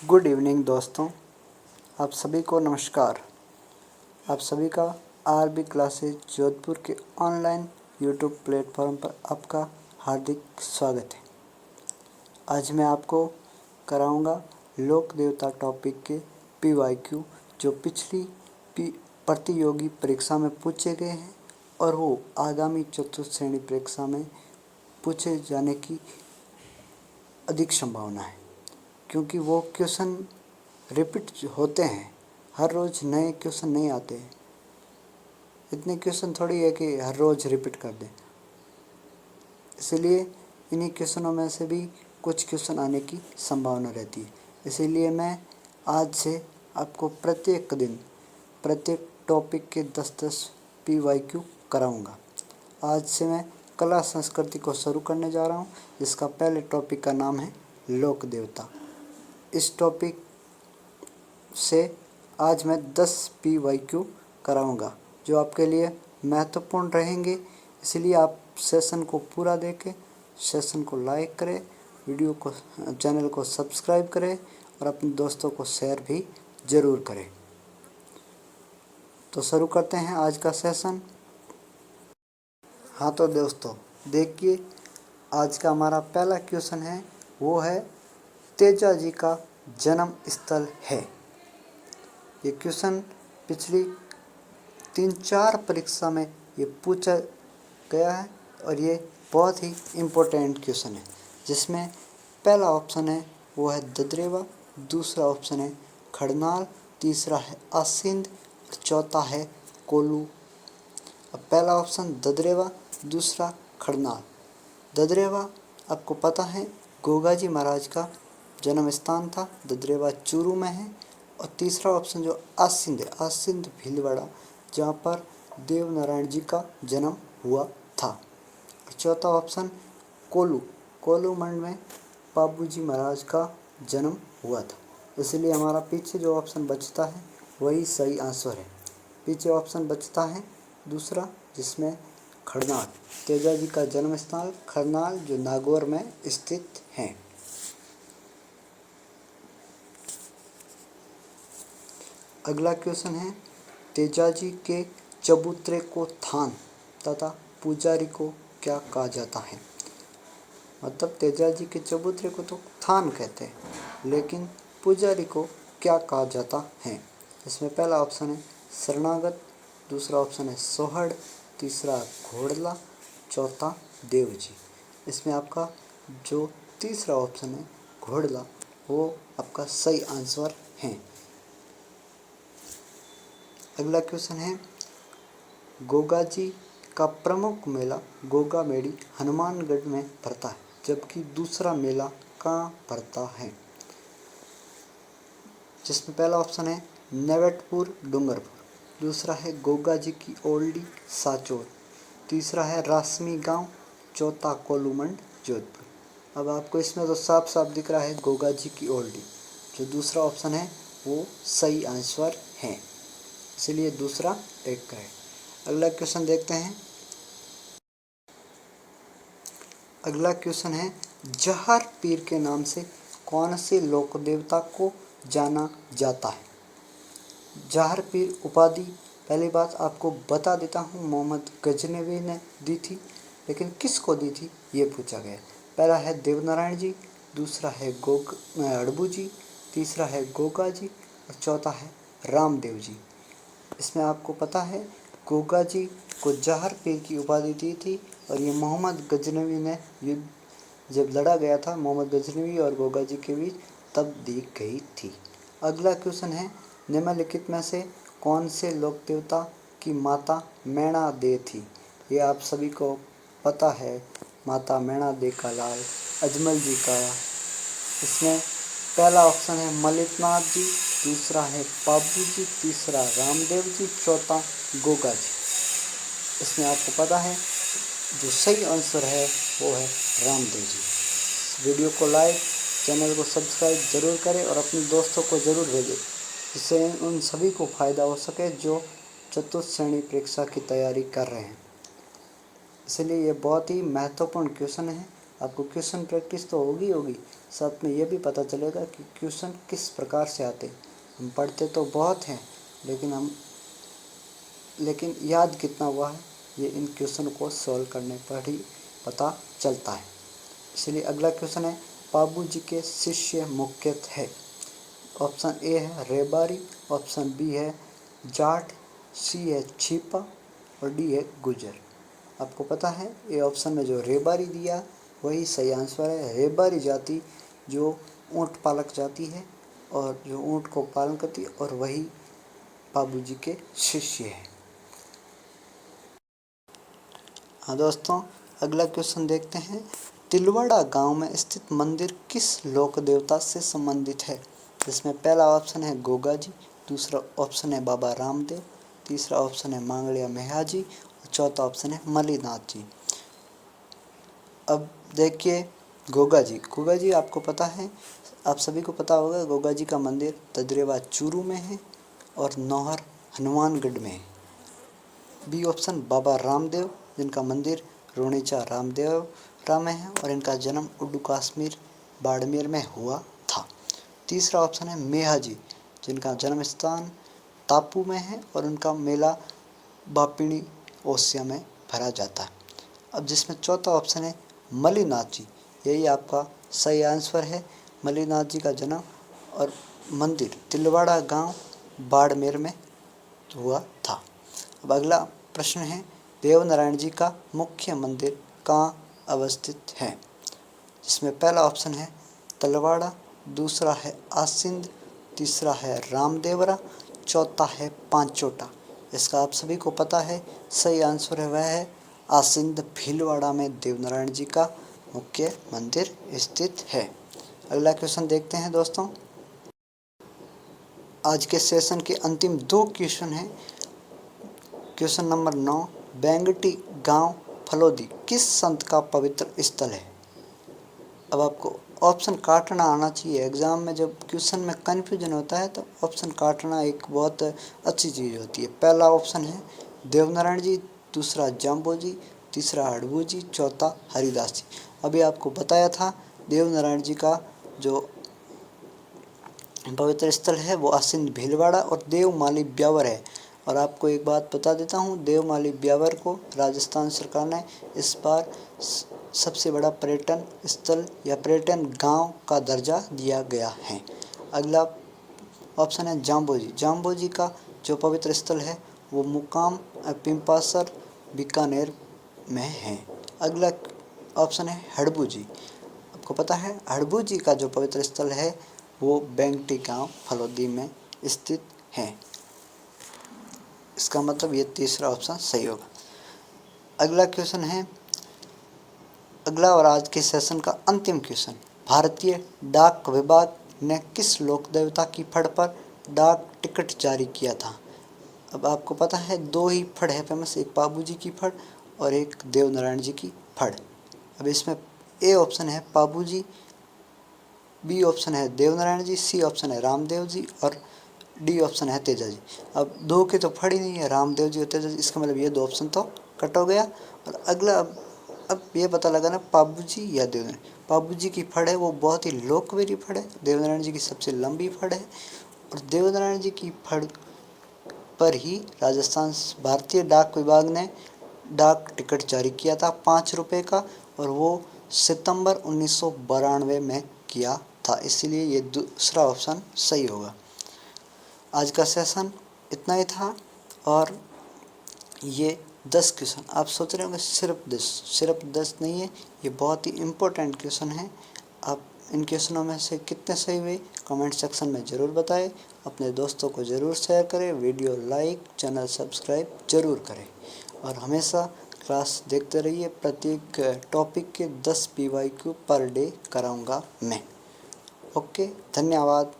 Good evening दोस्तों, आप सभी को नमस्कार। आप सभी का आरबी क्लासेज जोधपुर के ऑनलाइन यूट्यूब प्लेटफॉर्म पर आपका हार्दिक स्वागत है। आज मैं आपको कराऊंगा लोक देवता टॉपिक के PYQ जो पिछली प्रतियोगी परीक्षा में पूछे गए हैं और वो आगामी चतुर्थ श्रेणी परीक्षा में पूछे जाने की अधिक संभावना है, क्योंकि वो क्वेश्चन रिपीट होते हैं। हर रोज़ नए क्वेश्चन नहीं आते हैं। इतने क्वेश्चन थोड़ी है कि हर रोज़ रिपीट कर दें। इसलिए इन्हीं क्वेश्चनों में से भी कुछ क्वेश्चन आने की संभावना रहती है। इसीलिए मैं आज से आपको प्रत्येक दिन प्रत्येक टॉपिक के 10-10 PYQ कराऊंगा। आज से मैं कला संस्कृति को शुरू करने जा रहा हूँ, जिसका पहले टॉपिक का नाम है लोक देवता। इस टॉपिक से आज मैं 10 PYQ कराऊंगा जो आपके लिए महत्वपूर्ण रहेंगे। इसलिए आप सेशन को पूरा देखें, सेशन को लाइक करें, चैनल को सब्सक्राइब करें और अपने दोस्तों को शेयर भी ज़रूर करें। तो शुरू करते हैं आज का सेशन। हाँ तो दोस्तों देखिए, आज का हमारा पहला क्वेश्चन है, वो है तेजा जी का जन्म स्थल है। ये क्वेश्चन पिछली 3-4 परीक्षा में ये पूछा गया है और ये बहुत ही इम्पोर्टेंट क्वेश्चन है, जिसमें पहला ऑप्शन है वो है ददरेवा, दूसरा ऑप्शन है खड़नाल, तीसरा है आसिंद और चौथा है कोल्लू। अब पहला ऑप्शन ददरेवा, दूसरा खड़नाल। ददरेवा आपको पता है गोगाजी महाराज का जन्म स्थान था, ददरेवा चूरू में है। और तीसरा ऑप्शन जो आसिंद है, आसिंद भीलवाड़ा, जहाँ पर देवनारायण जी का जन्म हुआ था। और चौथा ऑप्शन कोल्लू, कोल्लू मंड में बाबूजी महाराज का जन्म हुआ था। इसलिए हमारा पीछे जो ऑप्शन बचता है वही सही आंसर है। पीछे ऑप्शन बचता है दूसरा, जिसमें खड़नाल, तेजा जी का जन्म स्थान खड़नाल जो नागौर में स्थित है। अगला क्वेश्चन है, तेजाजी के चबूतरे को थान तथा पुजारी को क्या कहा जाता है। मतलब तेजाजी के चबूतरे को तो थान कहते हैं, लेकिन पुजारी को क्या कहा जाता है। इसमें पहला ऑप्शन है शरणागत, दूसरा ऑप्शन है सोहड़, तीसरा घोड़ला, चौथा देवजी। इसमें आपका जो तीसरा ऑप्शन है घोड़ला, वो आपका सही आंसर है। अगला क्वेश्चन है, गोगाजी का प्रमुख मेला गोगा मेड़ी हनुमानगढ़ में पड़ता है, जबकि दूसरा मेला कहाँ पड़ता है। जिसमें पहला ऑप्शन है नेवटपुर डूंगरपुर, दूसरा है गोगाजी की ओल्डी साचोर, तीसरा है रासमी गांव, चौथा कोल्लूमंड जोधपुर। अब आपको इसमें तो साफ साफ दिख रहा है गोगाजी की ओल्डी, जो दूसरा ऑप्शन है वो सही आंसर है, इसलिए दूसरा टिक करें। अगला क्वेश्चन देखते हैं। अगला क्वेश्चन है, जहर पीर के नाम से कौन से लोक देवता को जाना जाता है। जहर पीर उपाधि पहली बात आपको बता देता हूँ, मोहम्मद गजनवी ने दी थी, लेकिन किसको दी थी ये पूछा गया। पहला है देवनारायण जी, दूसरा है अड़बू जी, तीसरा है गोगा जी और चौथा है रामदेव जी। इसमें आपको पता है गोगा जी को जहर पीर की उपाधि दी थी और ये मोहम्मद गजनवी ने युद्ध जब लड़ा गया था मोहम्मद गजनवी और गोगा जी के बीच, तब दी गई थी। अगला क्वेश्चन है, निम्नलिखित में से कौन से लोक देवता की माता मैणा दे थी। ये आप सभी को पता है, माता मैणा दे का लाल अजमल जी का। इसमें पहला ऑप्शन है मलिकनाथ जी, दूसरा है बाबू जी, तीसरा रामदेव जी, चौथा गोगा जी। इसमें आपको पता है जो सही आंसर है वो है रामदेव जी। वीडियो को लाइक, चैनल को सब्सक्राइब ज़रूर करें और अपने दोस्तों को ज़रूर भेजें, जिससे उन सभी को फ़ायदा हो सके जो चतुर्थ श्रेणी परीक्षा की तैयारी कर रहे हैं। इसलिए ये बहुत ही महत्वपूर्ण क्वेश्चन है आपको क्वेश्चन प्रैक्टिस तो होगी होगी, साथ में ये भी पता चलेगा कि क्वेश्चन किस प्रकार से आते। हम पढ़ते तो बहुत हैं, लेकिन याद कितना हुआ है ये इन क्वेश्चन को सॉल्व करने पर ही पता चलता है। इसलिए अगला क्वेश्चन है, पाबू जी के शिष्य मुख्यतः है। ऑप्शन ए है रेबारी, ऑप्शन बी है जाट, सी है छिपा और डी है गुजर। आपको पता है ये ऑप्शन में जो रेबारी दिया वही सही आंसर है। रेबारी जाति जो ऊँट पालक जाति है और जो ऊँट को पालन करती है, और वही पाबू जी के शिष्य है। हाँ दोस्तों, अगला क्वेश्चन देखते हैं। तिलवाड़ा गांव में स्थित मंदिर किस लोक देवता से संबंधित है? जिसमें पहला ऑप्शन है गोगा जी, दूसरा ऑप्शन है बाबा रामदेव, तीसरा ऑप्शन है मांगलिया मेहा जी और चौथा ऑप्शन है मलिनाथ जी। अब देखिए गोगा जी आपको पता है, आप सभी को पता होगा गोगा जी का मंदिर तजरेवा चूरू में है और नौहर हनुमानगढ़ में है। बी ऑप्शन बाबा रामदेव, जिनका मंदिर रोणीचा रामदेवरा में है और इनका जन्म उड्डू कश्मीर बाड़मेर में हुआ था। तीसरा ऑप्शन है मेहा जी, जिनका जन्म स्थान तापू में है और उनका मेला बापिणी ओसिया में भरा जाता है। अब जिसमें चौथा ऑप्शन है मलिनाथ जी, यही आपका सही आंसर है। मलिनाथ जी का जन्म और मंदिर तिलवाड़ा गांव बाड़मेर में हुआ था। अब अगला प्रश्न है, देवनारायण जी का मुख्य मंदिर कहाँ अवस्थित है? जिसमें पहला ऑप्शन है तलवाड़ा, दूसरा है आसिंद, तीसरा है रामदेवरा, चौथा है पांचोटा। इसका आप सभी को पता है सही आंसर है वह है आसिंद। भीलवाड़ा में देवनारायण जी का मुख्य मंदिर स्थित है। अगला क्वेश्चन देखते हैं दोस्तों। आज के सेशन के अंतिम 2 क्वेश्चन हैं। क्वेश्चन नंबर 9, बेंगटी गांव फलोदी किस संत का पवित्र स्थल है? अब आपको ऑप्शन काटना आना चाहिए। एग्ज़ाम में जब क्वेश्चन में कन्फ्यूजन होता है तो ऑप्शन काटना एक बहुत अच्छी चीज़ होती है। पहला ऑप्शन है देवनारायण जी, दूसरा जाम्बो जी, तीसरा हड़बू जी, चौथा हरिदास जी। अभी आपको बताया था देवनारायण जी का जो पवित्र स्थल है वो आसिंद भीलवाड़ा और देवमाली ब्यावर है। और आपको एक बात बता देता हूँ, देवमाली ब्यावर को राजस्थान सरकार ने इस बार सबसे बड़ा पर्यटन स्थल या पर्यटन गांव का दर्जा दिया गया है। अगला ऑप्शन है जाम्बो जी का जो पवित्र स्थल है वो मुकाम पिंपासर बीकानेर में है। अगला ऑप्शन है हड़बू जी। आपको पता है हड़बू जी का जो पवित्र स्थल है वो बेंगटी गांव फलोदी में स्थित है। इसका मतलब ये तीसरा ऑप्शन सही होगा। अगला क्वेश्चन है, अगला और आज के सेशन का अंतिम क्वेश्चन, भारतीय डाक विभाग ने किस लोक देवता की फड़ पर डाक टिकट जारी किया था? अब आपको पता है 2 ही फड़ है फेमस, एक बाबू जी की फड़ और एक देवनारायण जी की फड़। अब इसमें ए ऑप्शन है बाबू जी, बी ऑप्शन है देवनारायण जी, सी ऑप्शन है रामदेव जी और डी ऑप्शन है तेजा जी। अब 2 के तो फड़ ही नहीं है, रामदेव जी और तेजा जी, इसका मतलब ये 2 ऑप्शन तो कट हो गया। और अगला अब ये पता लगा ना बाबू जी या देवनारायण। बाबू जी की फड़ है वो बहुत ही लोकप्रिय फड़ है, देवनारायण जी की सबसे लंबी फड़ है और देवनारायण जी की फड़ पर ही राजस्थान भारतीय डाक विभाग ने डाक टिकट जारी किया था 5 रुपये का, और वो सितंबर 1992 में किया था। इसीलिए ये दूसरा ऑप्शन सही होगा। आज का सेशन इतना ही था और ये 10 क्वेश्चन। आप सोच रहे होंगे सिर्फ 10 नहीं है, ये बहुत ही इम्पोर्टेंट क्वेश्चन है। आप इन क्वेश्चनों में से कितने सही हुए कमेंट सेक्शन में ज़रूर बताएं। अपने दोस्तों को ज़रूर शेयर करें, वीडियो लाइक, चैनल सब्सक्राइब ज़रूर करें और हमेशा क्लास देखते रहिए। प्रत्येक टॉपिक के 10 PYQ पर डे कराऊंगा मैं। ओके, धन्यवाद।